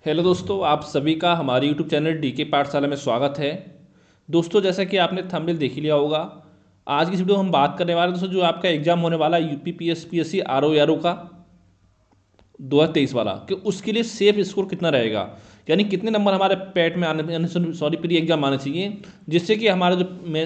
Hello दोस्तों, आप सभी का हमारे यूट्यूब चैनल डीके पाठशाला में स्वागत है। दोस्तों, जैसा कि आपने थंबनेल देख ही लिया होगा, आज की इस वीडियो में हम बात करने वाले हैं दोस्तों जो आपका एग्जाम होने वाला है यूपी पीएससी आरओ का 2023 वाला, कि उसके लिए सेफ स्कोर कितना रहेगा, यानी कितने नंबर हमारे पैट में आने सॉरी प्री एग्जाम आने चाहिए, जिससे कि हमारे जो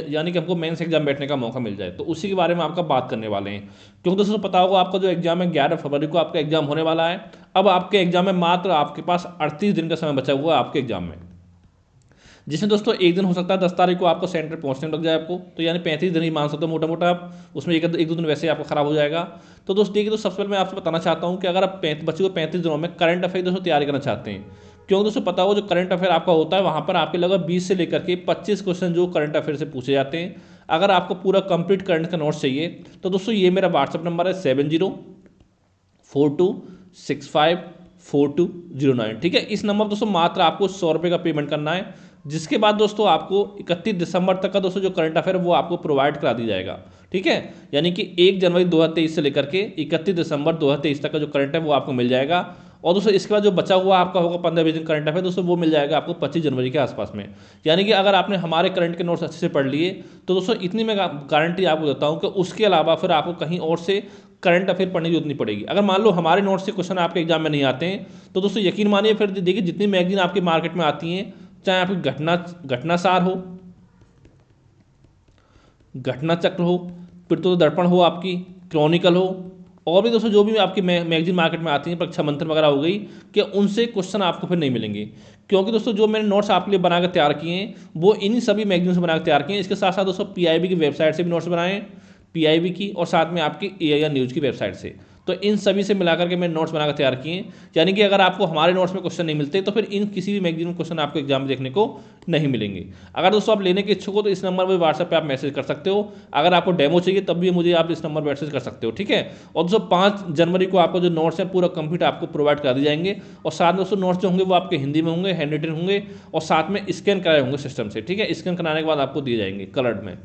यानी कि हमको मेंस एग्जाम बैठने का मौका मिल जाए। तो उसी के बारे में आपका बात करने वाले हैं, क्योंकि दोस्तों पता होगा आपका जो एग्जाम है 11 फरवरी को आपका एग्जाम होने वाला है। अब आपके एग्जाम में मात्र आपके पास 38 दिन का समय बचा हुआ है आपके एग्जाम में, जिसमें दोस्तों एक दिन हो सकता है 10 तारीख को आपको सेंटर पहुंचने में लग जाए आपको, तो यानी 35 दिन ही मान सकते हो मोटा मोटा आप, उसमें एक दो दिन वैसे ही आपका खराब हो जाएगा। तो दोस्तों देखिए, तो सबसे पहले मैं आपसे बताना चाहता हूं कि अगर आप बच्चे को 35 दिनों में करंट अफेयर दोस्तों तैयारी करना चाहते हैं, क्योंकि दोस्तों पता हो जो करंट अफेयर आपका होता है वहां पर आपके लगभग 20 से लेकर के 25 क्वेश्चन जो करंट अफेयर से पूछे जाते हैं। अगर आपको पूरा कंप्लीट करंट का नोट्स चाहिए तो दोस्तों ये मेरा व्हाट्सअप नंबर है 7042654209, ठीक है। इस नंबर पर दोस्तों मात्र आपको 100 रुपये का पेमेंट करना है, जिसके बाद दोस्तों आपको 31 दिसंबर तक का दोस्तों जो करंट अफेयर वो आपको प्रोवाइड करा दी जाएगा, ठीक है। यानी कि 1 जनवरी 2023 से लेकर के 31 दिसंबर 2023 तक का जो करंट है वो आपको मिल जाएगा। और दोस्तों इसके बाद जो बचा हुआ आपका होगा 15-20 दिन करंट अफेयर दोस्तों, वो मिल जाएगा आपको 25 जनवरी के आसपास में। यानी कि अगर आपने हमारे करंट के नोट्स अच्छे से पढ़ लिए तो दोस्तों इतनी मैं गारंटी आपको देता हूँ कि उसके अलावा फिर आपको कहीं और से करंट अफेयर पढ़ने की जरूरत नहीं पड़ेगी। अगर मान लो हमारे नोट्स से क्वेश्चन आपके एग्जाम में नहीं आते हैं तो दोस्तों यकीन मानिए, फिर देखिए जितनी मैगजीन आपकी मार्केट में आती हैं, चाहे आपकी घटनासार हो, घटना चक्र हो, फिर तो दर्पण हो, आपकी क्रॉनिकल हो, और भी दोस्तों जो भी आपकी मैगजीन मार्केट में आती हैं, परीक्षा मंथन वगैरह हो गई, कि उनसे क्वेश्चन आपको फिर नहीं मिलेंगे। क्योंकि दोस्तों जो मैंने नोट्स आपके लिए बना कर तैयार किए हैं वो इन्हीं सभी मैगजीन से बना कर तैयार किए हैं। इसके साथ साथ दोस्तों पीआईबी की वेबसाइट से भी नोट्स बनाए हैं, पीआईबी की, और साथ में आपकी एआईआर न्यूज़ की वेबसाइट से। तो इन सभी से मिलाकर के मैंने नोट्स बनाकर तैयार किए हैं। यानी कि अगर आपको हमारे नोट्स में क्वेश्चन नहीं मिलते तो फिर इन किसी भी मैगजीन में क्वेश्चन आपको एग्जाम में देखने को नहीं मिलेंगे। अगर दोस्तों आप लेने के इच्छुक हो तो इस नंबर पर व्हाट्सएप पे आप मैसेज कर सकते हो। अगर आपको डेमो चाहिए तब भी मुझे आप इस नंबर पर मैसेज कर सकते हो, ठीक है। और दोस्तों 5 जनवरी को आपको जो नोट्स हैं पूरा कंप्लीट आपको प्रोवाइड करा दिए जाएंगे, और साथ में दोस्तों नोट्स जो होंगे वो आपके हिंदी में होंगे, हैंड रिटन होंगे, और साथ में स्कैन कराए होंगे सिस्टम से, ठीक है। स्कैन कराने के बाद आपको दिए जाएंगे कलर्ड में।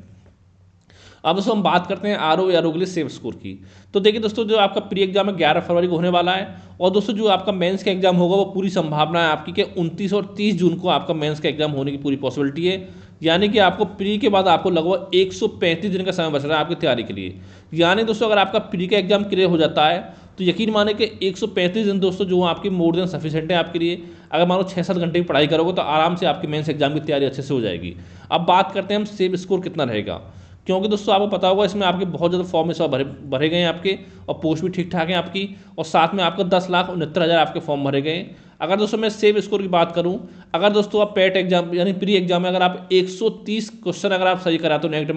अब दोस्तों हम बात करते हैं आरओ के लिए सेफ स्कोर की। तो देखिए दोस्तों, जो आपका प्री एग्जाम है 11 फरवरी को होने वाला है, और दोस्तों जो आपका मेंस का एग्जाम होगा वो पूरी संभावना है आपकी कि 29 और 30 जून को आपका मेंस का एग्जाम होने की पूरी पॉसिबिलिटी है। यानी कि आपको प्री के बाद आपको लगभग 135 दिन का समय बच रहा है आपकी तैयारी के लिए। यानी दोस्तों अगर आपका प्री का एग्जाम क्लियर हो जाता है तो यकीन माने कि 135 दिन दोस्तों जो आपकी मोर देन सफिशिएंट है आपके लिए। अगर मान लो 6-7 घंटे की पढ़ाई करोगे तो आराम से आपकी मेंस एग्जाम की तैयारी अच्छे से हो जाएगी। अब बात करते हैं हम सेफ स्कोर कितना रहेगा, क्योंकि दोस्तों आपको पता होगा इसमें आपके बहुत ज़्यादा फॉर्म इस बार भरे गए हैं आपके, और पोस्ट भी ठीक ठाक है आपकी, और साथ में आपका 10,69,000 आपके फॉर्म भरे गए हैं। अगर दोस्तों मैं सेव स्कोर की बात करूं, अगर दोस्तों आप पेट एग्जाम यानी प्री एग्जाम में अगर आप 130 क्वेश्चन अगर आप सही कराते हो नेगेटिव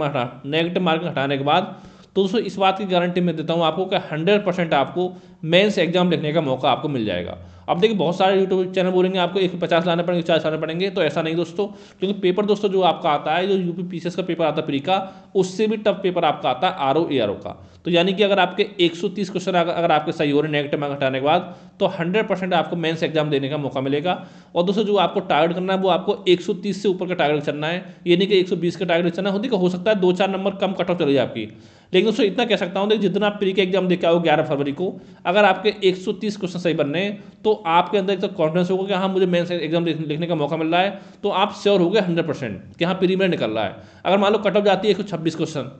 मार्किंग हटाने के बाद, तो दोस्तों इस बात की गारंटी मैं देता हूं आपको कि 100% आपको मेंस एग्जाम लिखने का मौका आपको मिल जाएगा। अब देखिए बहुत सारे यूट्यूब चैनल बोलेंगे आपको 150 लाने पड़ेंगे, 40 लाने पड़ेंगे, तो ऐसा नहीं दोस्तों, क्योंकि पेपर दोस्तों जो आपका आता है, जो यूपी पीसीएस का पेपर आता है प्री का, उससे भी टफ पेपर आपका आता है आरओ का। तो यानी कि अगर आपके 130 क्वेश्चन अगर आपके सही हो रहे नेगेटिव मार्क हटाने के बाद, तो 100% आपको मेंस एग्जाम देने का मौका मिलेगा। और दोस्तों जो आपको टारगेट करना है वो आपको 130 से ऊपर का टारगेट चलना है, ये नहीं कि 120 का टारगेट चलना हो सकता है 2-4 नंबर कम कट ऑफ चले जाए आपकी। लेकिन दोस्तों इतना कह सकता हूँ, देखिए जितना आप प्री के एग्जाम देके आओ 11 फरवरी को, अगर आपके 130 क्वेश्चन सही बनने हैं तो आपके अंदर एक तो कॉन्फिडेंस होगा कि हाँ मुझे मेंस एग्जाम लिखने का मौका मिल रहा है, तो आप श्योर हो गए 100% कि हाँ प्री में निकल रहा है। अगर मान लो कट ऑफ जाती है 126 क्वेश्चन,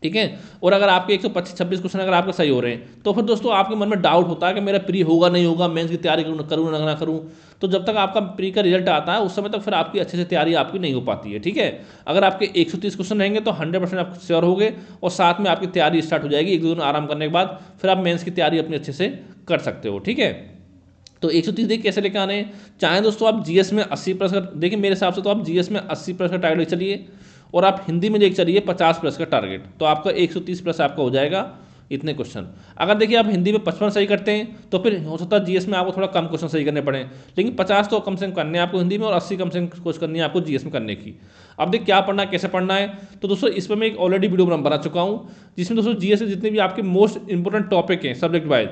ठीक है, और अगर आपके 125-26 क्वेश्चन अगर आपके सही हो रहे हैं, तो फिर दोस्तों आपके मन में डाउट होता है कि मेरा प्री होगा नहीं होगा, मेंस की तैयारी करूँ ना करूँ। तो जब तक आपका प्री का रिजल्ट आता है उस समय तक फिर आपकी अच्छे से तैयारी आपकी नहीं हो पाती है, ठीक है। अगर आपके 130 क्वेश्चन रहेंगे तो 100% आप श्योर हो गए, और साथ में आपकी तैयारी स्टार्ट हो जाएगी। 1-2 दिन आराम करने के बाद फिर आप मेंस की तैयारी अपनी अच्छे से कर सकते हो, ठीक है। तो 130 देखिए कैसे लेकर आने हैं, चाहे दोस्तों आप जीएस में 80% देखिए, मेरे हिसाब से तो आप जीएस में 80% का टारगेट चलिए, और आप हिंदी में लेकर चलिए 50+ का टारगेट, तो आपका 130+ आपका हो जाएगा इतने क्वेश्चन। अगर देखिए आप हिंदी में 55 सही करते हैं तो फिर हो सकता है जीएस में आपको थोड़ा कम क्वेश्चन सही करने पड़े, लेकिन 50 तो कम से कम करने हैं आपको हिंदी में, और 80 कम से कम कोशिश करनी है आपको जीएस में करने की। अब देखिए क्या पढ़ना है कैसे पढ़ना है, तो दोस्तों इस पर मैं एक ऑलरेडी वीडियो बना चुका हूँ, जिसमें दोस्तों जीएस से जितने भी आपके मोस्ट इंपोर्टेंट टॉपिक हैं सब्जेक्ट वाइज,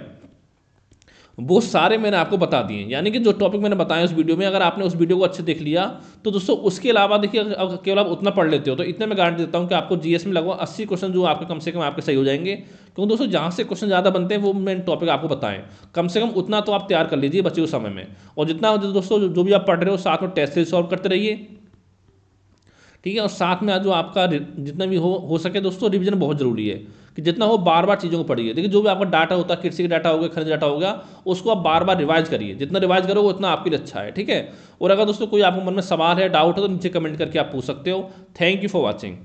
वो सारे मैंने आपको बता दिए, यानी कि जो टॉपिक मैंने बताया उस वीडियो में, अगर आपने उस वीडियो को अच्छे देख लिया तो दोस्तों उसके अलावा देखिए अगर केवल आप उतना पढ़ लेते हो तो इतने मैं गारंटी देता हूँ कि आपको जीएस में लगभग 80 क्वेश्चन जो आपके कम से कम आपके सही हो जाएंगे। क्योंकि दोस्तों जहाँ से क्वेश्चन ज़्यादा बनते हैं वो मैंने टॉपिक आपको बताएं, कम से कम उतना तो आप तैयार कर लीजिए बचे हुए समय में। और जितना दोस्तों जो भी आप पढ़ रहे हो साथ में टेस्ट सीरीज सॉल्व करते रहिए, ठीक है। और साथ में जो आपका जितना भी हो सके दोस्तों रिवीजन बहुत जरूरी है, कि जितना हो बार बार चीज़ों को पढ़िए। देखिए जो भी आपका डाटा होता है, कृषि का डाटा हो गया, खनिज डाटा हो गया, उसको आप बार बार रिवाइज करिए, जितना रिवाइज करोगे उतना आपके लिए अच्छा है, ठीक है। और अगर दोस्तों कोई आपको मन में सवाल है, डाउट है, तो नीचे कमेंट करके आप पूछ सकते हो। Thank you for watching.